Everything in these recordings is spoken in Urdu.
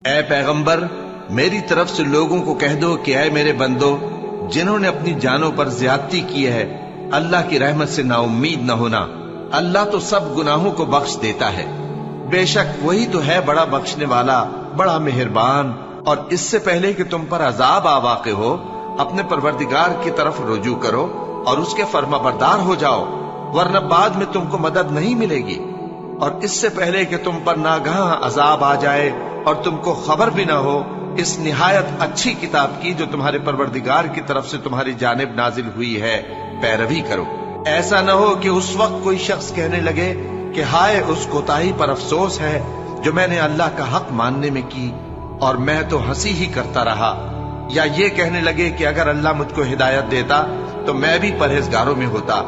اے پیغمبر، میری طرف سے لوگوں کو کہہ دو کہ اے میرے بندو، جنہوں نے اپنی جانوں پر زیادتی کی ہے، اللہ کی رحمت سے نا امید نہ ہونا۔ اللہ تو سب گناہوں کو بخش دیتا ہے، بے شک وہی تو ہے بڑا بخشنے والا، بڑا مہربان۔ اور اس سے پہلے کہ تم پر عذاب آ واقع ہو، اپنے پروردگار کی طرف رجوع کرو اور اس کے فرما بردار ہو جاؤ، ورنہ بعد میں تم کو مدد نہیں ملے گی۔ اور اس سے پہلے کہ تم پر ناگہاں عذاب آ جائے اور تم کو خبر بھی نہ ہو، اس نہایت اچھی کتاب کی جو تمہارے پروردگار کی طرف سے تمہاری جانب نازل ہوئی ہے پیروی کرو۔ ایسا نہ ہو کہ اس وقت کوئی شخص کہنے لگے کہ ہائے اس کوتاہی پر افسوس ہے جو میں نے اللہ کا حق ماننے میں کی، اور میں تو ہنسی ہی کرتا رہا۔ یا یہ کہنے لگے کہ اگر اللہ مجھ کو ہدایت دیتا تو میں بھی پرہیزگاروں میں ہوتا۔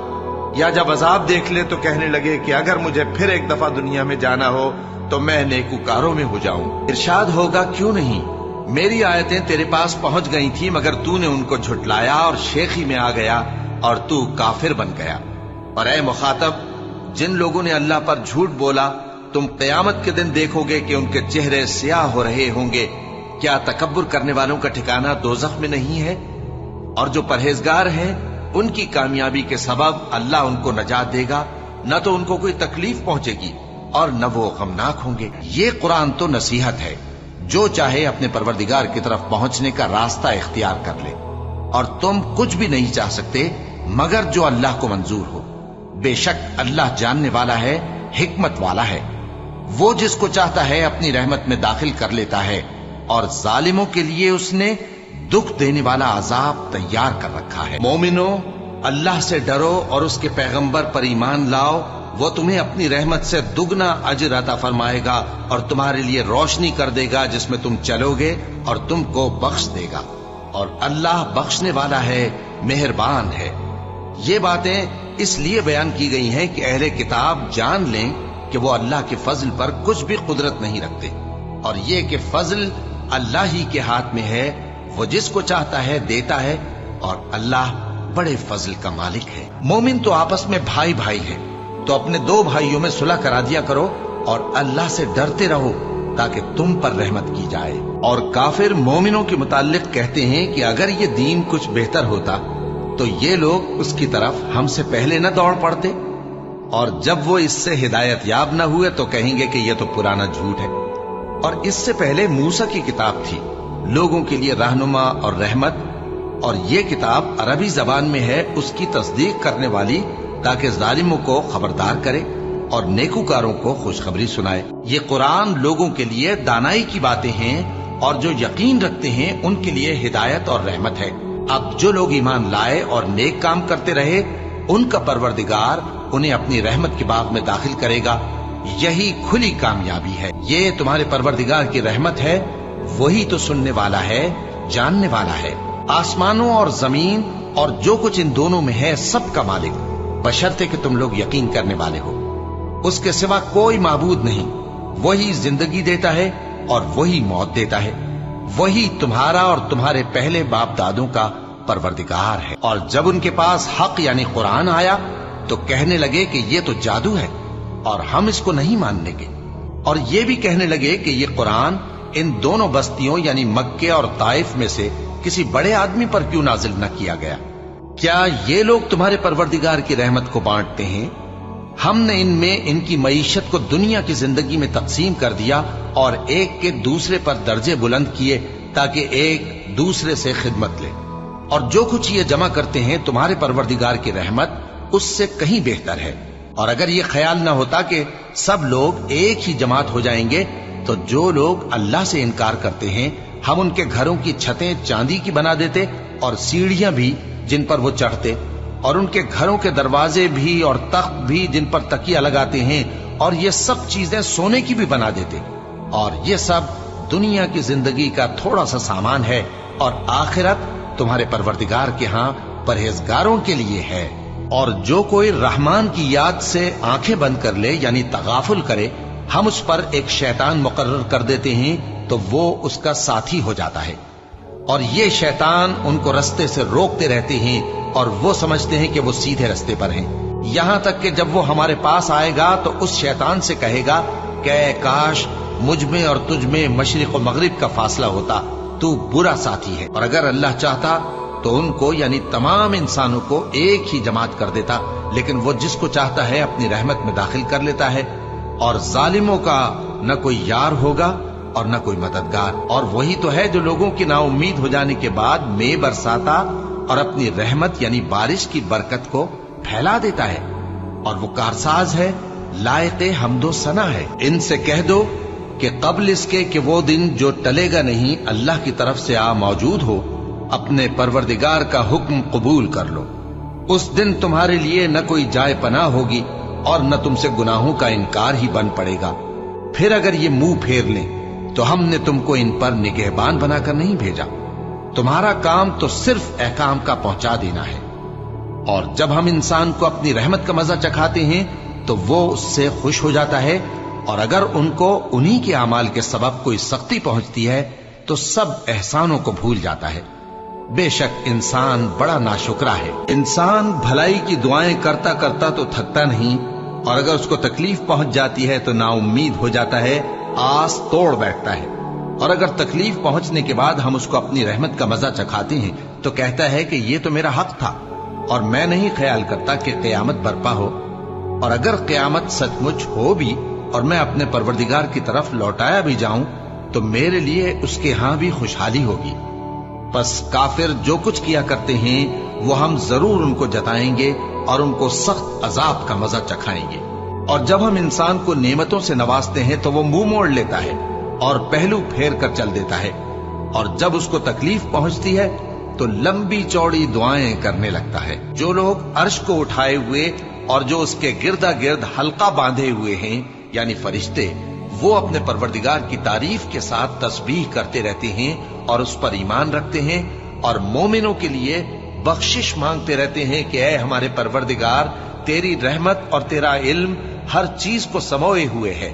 یا جب عذاب دیکھ لے تو کہنے لگے کہ اگر مجھے پھر ایک دفعہ دنیا میں جانا ہو تو میں نیکوکاروں میں ہو جاؤں۔ ارشاد ہوگا کیوں نہیں، میری آیتیں تیرے پاس پہنچ گئی تھی مگر تو نے ان کو جھٹلایا اور شیخی میں آ گیا اور تو کافر بن گیا۔ اور اے مخاطب، جن لوگوں نے اللہ پر جھوٹ بولا، تم قیامت کے دن دیکھو گے کہ ان کے چہرے سیاہ ہو رہے ہوں گے۔ کیا تکبر کرنے والوں کا ٹھکانہ دوزخ میں نہیں ہے؟ اور جو پرہیزگار ہیں ان کی کامیابی کے سبب اللہ ان کو نجات دے گا، نہ تو ان کو کوئی تکلیف پہنچے گی اور نہ وہ غمناک ہوں گے۔ یہ قرآن تو نصیحت ہے، جو چاہے اپنے پروردگار کی طرف پہنچنے کا راستہ اختیار کر لے، اور تم کچھ بھی نہیں چاہ سکتے مگر جو اللہ کو منظور ہو۔ بے شک اللہ جاننے والا ہے، حکمت والا ہے۔ وہ جس کو چاہتا ہے اپنی رحمت میں داخل کر لیتا ہے، اور ظالموں کے لیے اس نے دکھ دینے والا عذاب تیار کر رکھا ہے۔ مومنو، اللہ سے ڈرو اور اس کے پیغمبر پر ایمان لاؤ، وہ تمہیں اپنی رحمت سے دگنا اجر عطا فرمائے گا اور تمہارے لیے روشنی کر دے گا جس میں تم چلو گے، اور تم کو بخش دے گا، اور اللہ بخشنے والا ہے، مہربان ہے۔ یہ باتیں اس لیے بیان کی گئی ہیں کہ اہل کتاب جان لیں کہ وہ اللہ کے فضل پر کچھ بھی قدرت نہیں رکھتے، اور یہ کہ فضل اللہ ہی کے ہاتھ میں ہے، وہ جس کو چاہتا ہے دیتا ہے، اور اللہ بڑے فضل کا مالک ہے۔ مومن تو آپس میں بھائی بھائی ہے، تو اپنے دو بھائیوں میں صلح کرا دیا کرو، اور اللہ سے ڈرتے رہو تاکہ تم پر رحمت کی جائے۔ اور کافر مومنوں کے متعلق کہتے ہیں کہ اگر یہ دین کچھ بہتر ہوتا تو یہ لوگ اس کی طرف ہم سے پہلے نہ دوڑ پڑتے، اور جب وہ اس سے ہدایت یاب نہ ہوئے تو کہیں گے کہ یہ تو پرانا جھوٹ ہے۔ اور اس سے پہلے موسیٰ کی کتاب تھی، لوگوں کے لیے رہنما اور رحمت، اور یہ کتاب عربی زبان میں ہے اس کی تصدیق کرنے والی، تاکہ ظالموں کو خبردار کرے اور نیکوکاروں کو خوشخبری سنائے۔ یہ قرآن لوگوں کے لیے دانائی کی باتیں ہیں، اور جو یقین رکھتے ہیں ان کے لیے ہدایت اور رحمت ہے۔ اب جو لوگ ایمان لائے اور نیک کام کرتے رہے، ان کا پروردگار انہیں اپنی رحمت کے باغ میں داخل کرے گا، یہی کھلی کامیابی ہے۔ یہ تمہارے پروردگار کی رحمت ہے، وہی تو سننے والا ہے، جاننے والا ہے۔ آسمانوں اور زمین اور جو کچھ ان دونوں میں ہے سب کا مالک، بشرطے کہ تم لوگ یقین کرنے والے ہو۔ اس کے سوا کوئی معبود نہیں، وہی زندگی دیتا ہے اور وہی موت دیتا ہے، وہی تمہارا اور تمہارے پہلے باپ دادوں کا پروردگار ہے۔ اور جب ان کے پاس حق یعنی قرآن آیا تو کہنے لگے کہ یہ تو جادو ہے اور ہم اس کو نہیں ماننے گے، اور یہ بھی کہنے لگے کہ یہ قرآن ان دونوں بستیوں یعنی مکے اور طائف میں سے کسی بڑے آدمی پر کیوں نازل نہ کیا گیا؟ کیا یہ لوگ تمہارے پروردگار کی رحمت کو بانٹتے ہیں؟ ہم نے ان میں ان کی معیشت کو دنیا کی زندگی میں تقسیم کر دیا اور ایک کے دوسرے پر درجے بلند کیے تاکہ ایک دوسرے سے خدمت لے، اور جو کچھ یہ جمع کرتے ہیں تمہارے پروردگار کی رحمت اس سے کہیں بہتر ہے۔ اور اگر یہ خیال نہ ہوتا کہ سب لوگ ایک ہی جماعت ہو جائیں گے تو جو لوگ اللہ سے انکار کرتے ہیں ہم ان کے گھروں کی چھتیں چاندی کی بنا دیتے اور سیڑھیاں بھی جن پر وہ چڑھتے، اور ان کے گھروں کے دروازے بھی اور تخت بھی جن پر تکیہ لگاتے ہیں، اور یہ سب چیزیں سونے کی بھی بنا دیتے، اور یہ سب دنیا کی زندگی کا تھوڑا سا سامان ہے، اور آخرت تمہارے پروردگار کے ہاں پرہیزگاروں کے لیے ہے۔ اور جو کوئی رحمان کی یاد سے آنکھیں بند کر لے یعنی تغافل کرے، ہم اس پر ایک شیطان مقرر کر دیتے ہیں تو وہ اس کا ساتھی ہو جاتا ہے، اور یہ شیطان ان کو رستے سے روکتے رہتے ہیں اور وہ سمجھتے ہیں کہ وہ سیدھے رستے پر ہیں، یہاں تک کہ جب وہ ہمارے پاس آئے گا تو اس شیطان سے کہے گا کہ اے کاش مجھ میں اور تجھ میں مشرق و مغرب کا فاصلہ ہوتا تو برا ساتھی ہے، اور اگر اللہ چاہتا تو ان کو یعنی تمام انسانوں کو ایک ہی جماعت کر دیتا، لیکن وہ جس کو چاہتا ہے اپنی رحمت میں داخل کر لیتا ہے، اور ظالموں کا نہ کوئی یار ہوگا اور نہ کوئی مددگار۔ اور وہی تو ہے جو لوگوں کی نا امید ہو جانے کے بعد میں برساتا اور اپنی رحمت یعنی بارش کی برکت کو پھیلا دیتا ہے، اور وہ کارساز ہے، لائق حمد و ثنا ہے۔ ان سے کہہ دو کہ قبل اس کے کہ وہ دن جو ٹلے گا نہیں اللہ کی طرف سے آ موجود ہو، اپنے پروردگار کا حکم قبول کر لو۔ اس دن تمہارے لیے نہ کوئی جائے پناہ ہوگی اور نہ تم سے گناہوں کا انکار ہی بن پڑے گا۔ پھر اگر یہ منہ پھیر لیں تو ہم نے تم کو ان پر نگہبان بنا کر نہیں بھیجا، تمہارا کام تو صرف احکام کا پہنچا دینا ہے۔ اور جب ہم انسان کو اپنی رحمت کا مزہ چکھاتے ہیں تو وہ اس سے خوش ہو جاتا ہے، اور اگر ان کو انہی کے اعمال کے سبب کوئی سختی پہنچتی ہے تو سب احسانوں کو بھول جاتا ہے۔ بے شک انسان بڑا ناشکرا ہے۔ انسان بھلائی کی دعائیں کرتا کرتا تو تھکتا نہیں، اور اگر اس کو تکلیف پہنچ جاتی ہے تو نا امید ہو جاتا ہے، آس توڑ بیٹھتا ہے، اور اگر تکلیف پہنچنے کے بعد ہم اس کو اپنی رحمت کا مزہ چکھاتے ہیں تو کہتا ہے کہ یہ تو میرا حق تھا، اور میں نہیں خیال کرتا کہ قیامت برپا ہو، اور اگر قیامت سچ مچ ہو بھی اور میں اپنے پروردگار کی طرف لوٹایا بھی جاؤں تو میرے لیے اس کے ہاں بھی خوشحالی ہوگی۔ بس کافر جو کچھ کیا کرتے ہیں وہ ہم ضرور ان کو جتائیں گے اور ان کو سخت عذاب کا مزہ چکھائیں گے۔ اور جب ہم انسان کو نعمتوں سے نوازتے ہیں تو وہ منہ موڑ لیتا ہے اور پہلو پھیر کر چل دیتا ہے، اور جب اس کو تکلیف پہنچتی ہے تو لمبی چوڑی دعائیں کرنے لگتا ہے۔ جو لوگ عرش کو اٹھائے ہوئے اور جو اس کے گردا گرد حلقہ باندھے ہوئے ہیں یعنی فرشتے، وہ اپنے پروردگار کی تعریف کے ساتھ تسبیح کرتے رہتے ہیں اور اس پر ایمان رکھتے ہیں، اور مومنوں کے لیے بخشش مانگتے رہتے ہیں کہ اے ہمارے پروردگار، تیری رحمت اور تیرا علم ہر چیز کو سموئے ہوئے ہے،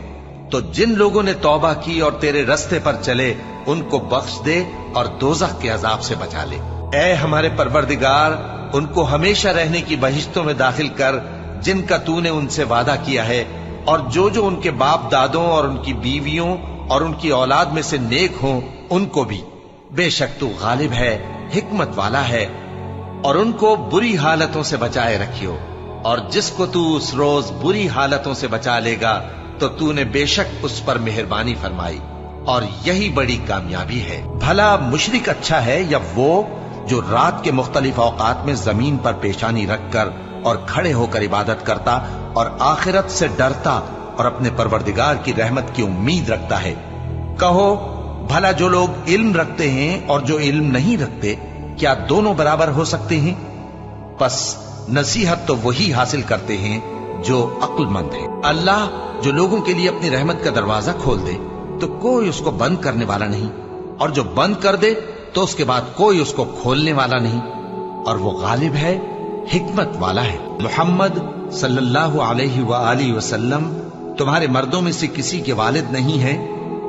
تو جن لوگوں نے توبہ کی اور تیرے رستے پر چلے ان کو بخش دے اور دوزخ کے عذاب سے بچا لے۔ اے ہمارے پروردگار، ان کو ہمیشہ رہنے کی بہشتوں میں داخل کر جن کا تو نے ان سے وعدہ کیا ہے، اور جو جو ان کے باپ دادوں اور ان کی بیویوں اور ان کی اولاد میں سے نیک ہوں ان کو بھی۔ بے شک تو غالب ہے، حکمت والا ہے، اور ان کو بری حالتوں سے بچائے رکھیو، اور جس کو تو اس روز بری حالتوں سے بچا لے گا تو تو نے بے شک اس پر مہربانی فرمائی، اور یہی بڑی کامیابی ہے۔ بھلا مشرک اچھا ہے یا وہ جو رات کے مختلف اوقات میں زمین پر پیشانی رکھ کر اور کھڑے ہو کر عبادت کرتا اور آخرت سے ڈرتا اور اپنے پروردگار کی رحمت کی امید رکھتا ہے۔ کہو بھلا جو لوگ علم رکھتے ہیں اور جو علم نہیں رکھتے کیا دونوں برابر ہو سکتے ہیں؟ پس نصیحت تو وہی حاصل کرتے ہیں جو عقل مند ہے۔ اللہ جو لوگوں کے لیے اپنی رحمت کا دروازہ کھول دے تو کوئی اس کو بند کرنے والا نہیں، اور جو بند کر دے تو اس کے بعد کوئی اس کو کھولنے والا نہیں، اور وہ غالب ہے، حکمت والا ہے۔ محمد صلی اللہ علیہ وآلہ وسلم تمہارے مردوں میں سے کسی کے والد نہیں ہے،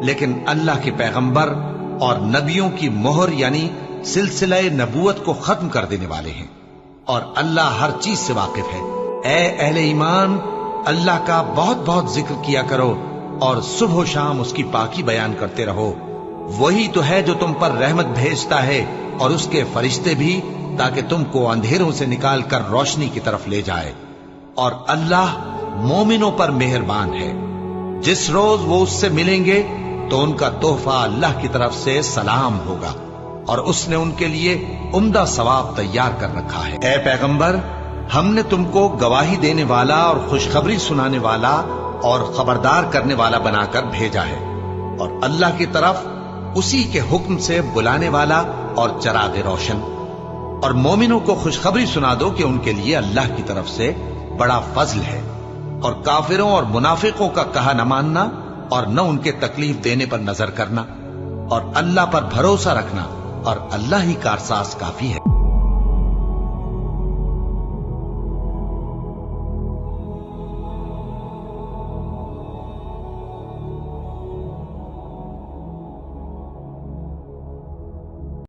لیکن اللہ کے پیغمبر اور نبیوں کی مہر یعنی سلسلہ نبوت کو ختم کر دینے والے ہیں، اور اللہ ہر چیز سے واقف ہے۔ اے اہل ایمان، اللہ کا بہت بہت ذکر کیا کرو اور صبح و شام اس کی پاکی بیان کرتے رہو۔ وہی تو ہے جو تم پر رحمت بھیجتا ہے اور اس کے فرشتے بھی، تاکہ تم کو اندھیروں سے نکال کر روشنی کی طرف لے جائے، اور اللہ مومنوں پر مہربان ہے۔ جس روز وہ اس سے ملیں گے تو ان کا تحفہ اللہ کی طرف سے سلام ہوگا، اور اس نے ان کے لیے عمدہ ثواب تیار کر رکھا ہے۔ اے پیغمبر، ہم نے تم کو گواہی دینے والا اور خوشخبری سنانے والا اور خبردار کرنے والا بنا کر بھیجا ہے، اور اللہ کی طرف اسی کے حکم سے بلانے والا اور چراغ روشن۔ اور مومنوں کو خوشخبری سنا دو کہ ان کے لیے اللہ کی طرف سے بڑا فضل ہے، اور کافروں اور منافقوں کا کہا نہ ماننا اور نہ ان کے تکلیف دینے پر نظر کرنا، اور اللہ پر بھروسہ رکھنا، اور اللہ ہی کارساز کافی ہے۔